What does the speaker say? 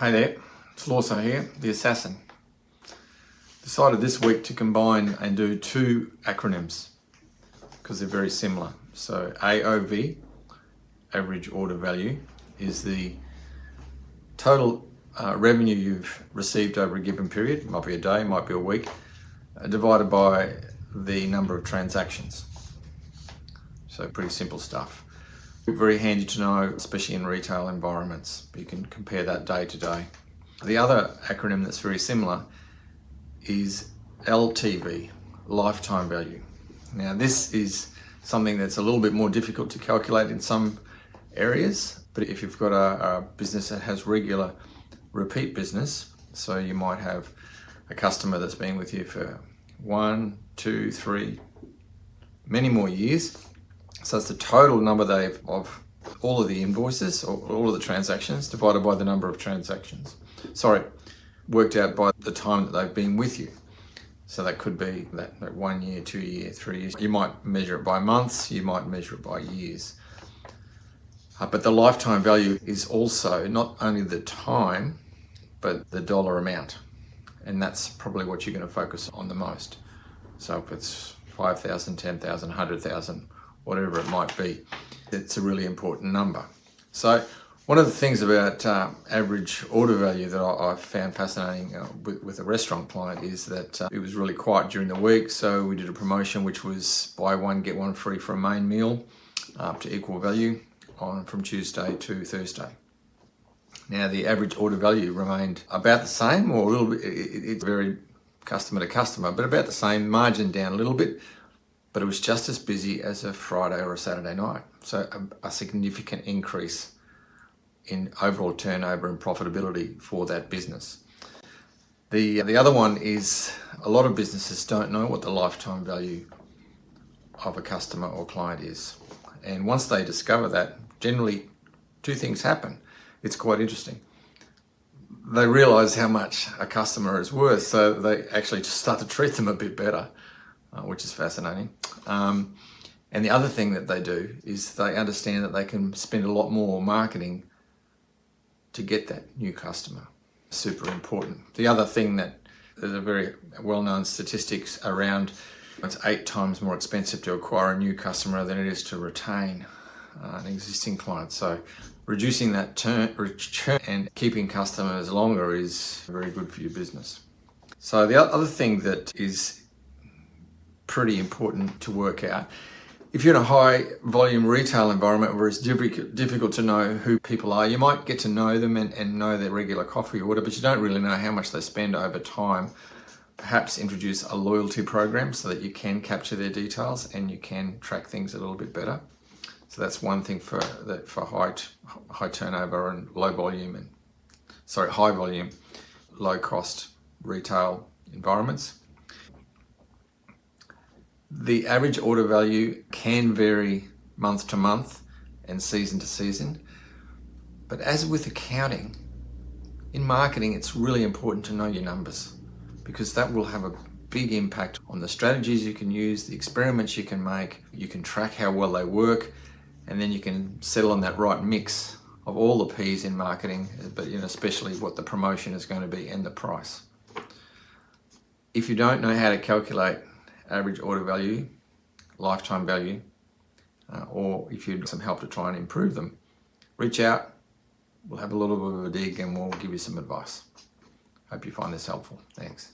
Hey there, it's Lawson here, the Assassin. Decided this week to combine and do two acronyms because they're very similar. So AOV, average order value, is the total revenue you've received over a given period. It might be a day, it might be a week, divided by the number of transactions. So pretty simple stuff. Very handy to know, especially in retail environments. You can compare that day to day. The other acronym that's very similar is LTV, lifetime value. Now this is something that's a little bit more difficult to calculate in some areas, but if you've got a business that has regular repeat business, so you might have a customer that's been with you for 1, 2, 3, many more years. So it's the total number of all of the invoices or all of the transactions divided by the number of transactions. Worked out by the time that they've been with you. So that could be that 1 year, 2 year, 3 years. You might measure it by months, you might measure it by years. But the lifetime value is also not only the time, but the dollar amount. And that's probably what you're going to focus on the most. So if it's 5,000, 10,000, 100,000, whatever it might be, it's a really important number. So one of the things about average order value that I found fascinating with a restaurant client is that it was really quiet during the week. So we did a promotion which was buy one, get one free for a main meal up to equal value from Tuesday to Thursday. Now the average order value remained about the same, or a little bit, it's very customer to customer, but about the same, margin down a little bit. But it was just as busy as a Friday or a Saturday night. So a significant increase in overall turnover and profitability for that business. The other one is a lot of businesses don't know what the lifetime value of a customer or client is. And once they discover that, generally two things happen. It's quite interesting. They realize how much a customer is worth, so they actually start to treat them a bit better. Which is fascinating. And the other thing that they do is they understand that they can spend a lot more marketing to get that new customer. Super important. The other thing that there's a very well-known statistics around, it's 8 times more expensive to acquire a new customer than it is to retain an existing client. So reducing that return and keeping customers longer is very good for your business. So the other thing that is pretty important to work out. If you're in a high volume retail environment where it's difficult to know who people are, you might get to know them and know their regular coffee order, but you don't really know how much they spend over time. Perhaps introduce a loyalty program so that you can capture their details and you can track things a little bit better. So that's one thing for high turnover and high volume, low cost retail environments. The average order value can vary month to month and season to season. But as with accounting, in marketing, it's really important to know your numbers because that will have a big impact on the strategies you can use, the experiments you can make. You can track how well they work, and then you can settle on that right mix of all the P's in marketing, but especially what the promotion is going to be and the price. If you don't know how to calculate average order value, lifetime value, or if you need some help to try and improve them, reach out. We'll have a little bit of a dig and we'll give you some advice. Hope you find this helpful. Thanks.